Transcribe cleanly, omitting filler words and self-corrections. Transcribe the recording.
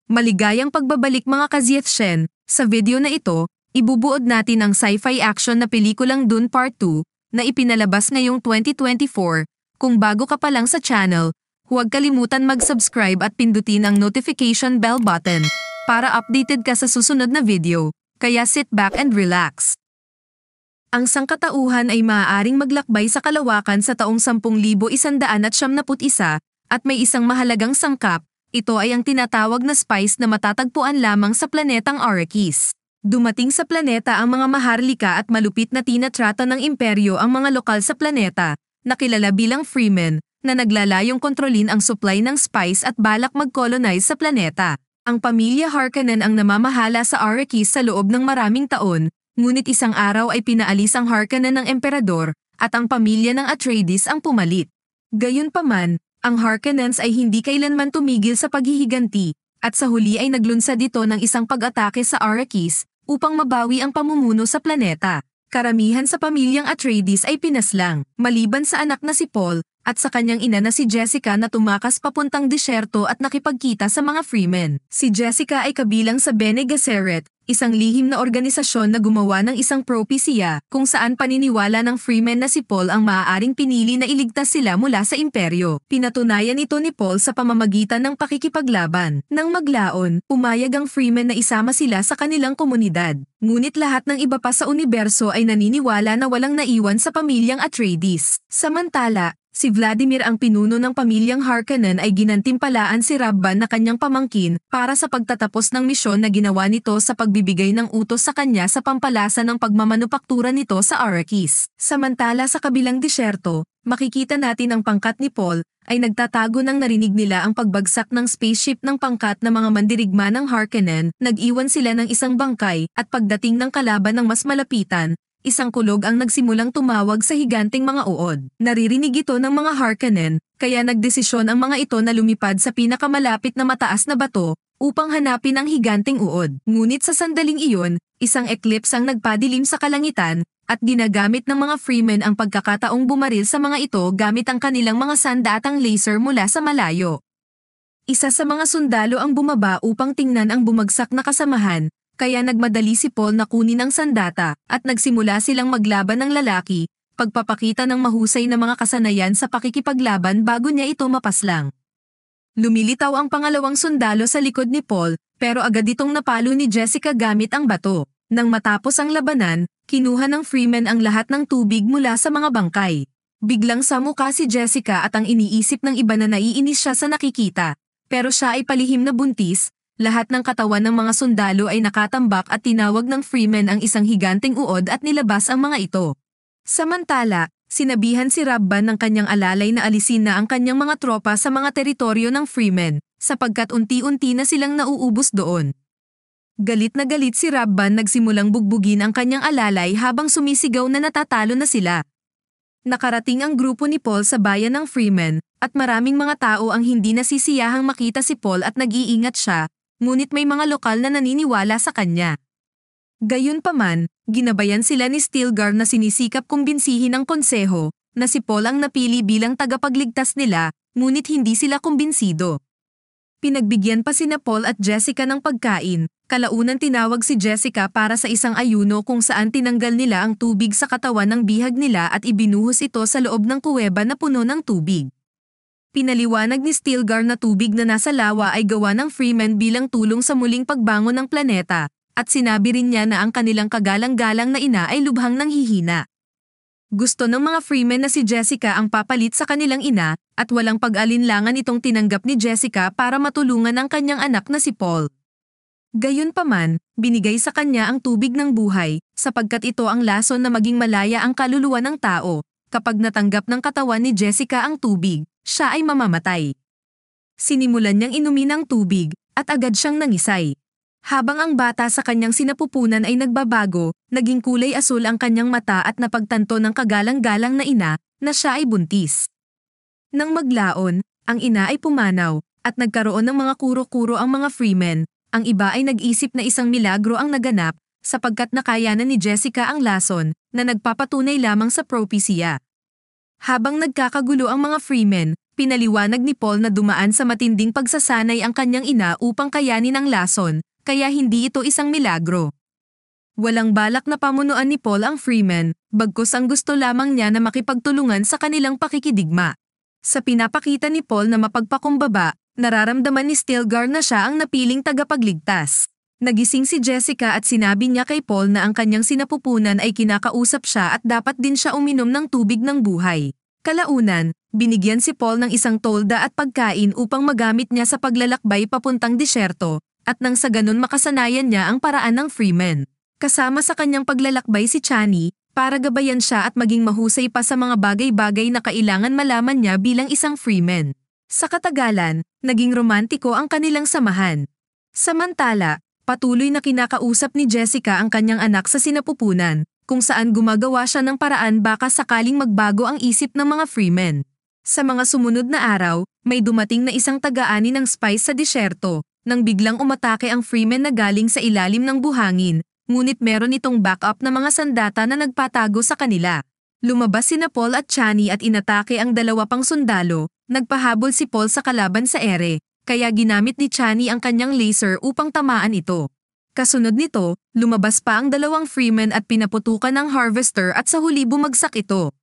Maligayang pagbabalik mga ka-Ziethshen. Sa video na ito, ibubuod natin ang sci-fi action na pelikulang Dune Part 2 na ipinalabas ngayong 2024. Kung bago ka pa lang sa channel, huwag kalimutan mag-subscribe at pindutin ang notification bell button para updated ka sa susunod na video. Kaya sit back and relax. Ang sangkatauhan ay maaaring maglakbay sa kalawakan sa taong 10,171 at may isang mahalagang sangkap. Ito ay ang tinatawag na spice na matatagpuan lamang sa planetang Arrakis. Dumating sa planeta ang mga maharlika at malupit na tinatrata ng imperyo ang mga lokal sa planeta, na kilala bilang Freemen, na naglalayong kontrolin ang supply ng spice at balak mag-colonize sa planeta. Ang pamilya Harkonnen ang namamahala sa Arrakis sa loob ng maraming taon, ngunit isang araw ay pinaalis ang Harkonnen ng emperador at ang pamilya ng Atreides ang pumalit. Gayunpaman, ang Harkonnens ay hindi kailanman tumigil sa paghihiganti, at sa huli ay naglunsad ito ng isang pag-atake sa Arrakis upang mabawi ang pamumuno sa planeta. Karamihan sa pamilyang Atreides ay pinaslang, maliban sa anak na si Paul, at sa kanyang ina na si Jessica na tumakas papuntang disyerto at nakipagkita sa mga Freemen. Si Jessica ay kabilang sa Bene Gesserit, isang lihim na organisasyon na gumawa ng isang propesya kung saan paniniwala ng Freemen na si Paul ang maaaring pinili na iligtas sila mula sa imperyo. Pinatunayan ito ni Paul sa pamamagitan ng pakikipaglaban. Nang maglaon, pumayag ang Freemen na isama sila sa kanilang komunidad. Ngunit lahat ng iba pa sa universo ay naniniwala na walang naiwan sa pamilyang Atreides. Samantala, si Vladimir ang pinuno ng pamilyang Harkonnen ay ginantimpalaan si Rabban na kanyang pamangkin para sa pagtatapos ng misyon na ginawa nito sa pagbibigay ng utos sa kanya sa pampalasa ng pagmamanupaktura nito sa Arrakis. Samantala sa kabilang disyerto, makikita natin ang pangkat ni Paul ay nagtatago nang narinig nila ang pagbagsak ng spaceship ng pangkat na mga mandirigma ng Harkonnen. Nag-iwan sila ng isang bangkay at pagdating ng kalaban ng mas malapitan, isang kulog ang nagsimulang tumawag sa higanting mga uod. Naririnig ito ng mga Harkonnen, kaya nagdesisyon ang mga ito na lumipad sa pinakamalapit na mataas na bato upang hanapin ang higanting uod. Ngunit sa sandaling iyon, isang eclipse ang nagpadilim sa kalangitan at ginagamit ng mga Freemen ang pagkakataong bumaril sa mga ito gamit ang kanilang mga sandatang laser mula sa malayo. Isa sa mga sundalo ang bumaba upang tingnan ang bumagsak na kasamahan, kaya nagmadali si Paul na kunin ang sandata at nagsimula silang maglaban ng lalaki, pagpapakita ng mahusay na mga kasanayan sa pakikipaglaban bago niya ito mapaslang. Lumilitaw ang pangalawang sundalo sa likod ni Paul, pero agad itong napalo ni Jessica gamit ang bato. Nang matapos ang labanan, kinuha ng Freemen ang lahat ng tubig mula sa mga bangkay. Biglang samuka si Jessica at ang iniisip ng iba na naiinis siya sa nakikita. Pero siya ay palihim na buntis. Lahat ng katawan ng mga sundalo ay nakatambak at tinawag ng Freemen ang isang higanting uod at nilabas ang mga ito. Samantala, sinabihan si Rabban ng kanyang alalay na alisin na ang kanyang mga tropa sa mga teritoryo ng Freemen, sapagkat unti-unti na silang nauubos doon. Galit na galit si Rabban, nagsimulang bugbugin ang kanyang alalay habang sumisigaw na natatalo na sila. Nakarating ang grupo ni Paul sa bayan ng Freemen, at maraming mga tao ang hindi nasisiyahang makita si Paul at nag-iingat siya, ngunit may mga lokal na naniniwala sa kanya. Gayunpaman, ginabayan sila ni Stilgar na sinisikap kumbinsihin ng konseho na si Paul ang napili bilang tagapagligtas nila, ngunit hindi sila kumbinsido. Pinagbigyan pa sina Paul at Jessica ng pagkain. Kalaunan tinawag si Jessica para sa isang ayuno kung saan tinanggal nila ang tubig sa katawan ng bihag nila at ibinuhos ito sa loob ng kuweba na puno ng tubig. Pinaliwanag ni Stilgar na tubig na nasa lawa ay gawa ng Freemen bilang tulong sa muling pagbangon ng planeta, at sinabi rin niya na ang kanilang kagalang-galang na ina ay lubhang nanghihina. Gusto ng mga Freemen na si Jessica ang papalit sa kanilang ina, at walang pag-alinlangan itong tinanggap ni Jessica para matulungan ang kanyang anak na si Paul. Gayunpaman, binigay sa kanya ang tubig ng buhay, sapagkat ito ang lason na maging malaya ang kaluluwa ng tao. Kapag natanggap ng katawan ni Jessica ang tubig, siya ay mamamatay. Sinimulan niyang inumin ang tubig, at agad siyang nangisay. Habang ang bata sa kanyang sinapupunan ay nagbabago, naging kulay asul ang kanyang mata at napagtanto ng kagalang-galang na ina na siya ay buntis. Nang maglaon, ang ina ay pumanaw, at nagkaroon ng mga kuro-kuro ang mga Freemen. Ang iba ay nag-isip na isang milagro ang naganap, sapagkat nakayanan ni Jessica ang lason na nagpapatunay lamang sa propesya. Habang nagkakagulo ang mga Freemen, pinaliwanag ni Paul na dumaan sa matinding pagsasanay ang kanyang ina upang kayanin ang lason, kaya hindi ito isang milagro. Walang balak na pamunuan ni Paul ang Freemen, bagkus ang gusto lamang niya na makipagtulungan sa kanilang pakikidigma. Sa pinapakita ni Paul na mapagpakumbaba, nararamdaman ni Stilgar na siya ang napiling tagapagligtas. Nagising si Jessica at sinabi niya kay Paul na ang kanyang sinapupunan ay kinakausap siya at dapat din siya uminom ng tubig ng buhay. Kalaunan, binigyan si Paul ng isang tolda at pagkain upang magamit niya sa paglalakbay papuntang disyerto, at nang sa ganun makasanayan niya ang paraan ng Freemen. Kasama sa kanyang paglalakbay si Chani, para gabayan siya at maging mahusay pa sa mga bagay-bagay na kailangan malaman niya bilang isang Freeman. Sa katagalan, naging romantiko ang kanilang samahan. Samantala, patuloy na kinakausap ni Jessica ang kanyang anak sa sinapupunan, kung saan gumagawa siya ng paraan baka sakaling magbago ang isip ng mga Freemen. Sa mga sumunod na araw, may dumating na isang taga-ani ng spice sa disyerto, nang biglang umatake ang Freemen na galing sa ilalim ng buhangin, ngunit meron itong backup na mga sandata na nagpatago sa kanila. Lumabas sina Paul at Chani at inatake ang dalawa pang sundalo, nagpahabol si Paul sa kalaban sa ere, kaya ginamit ni Chani ang kanyang laser upang tamaan ito. Kasunod nito, lumabas pa ang dalawang Freemen at pinaputukan ng Harvester at sa huli bumagsak ito.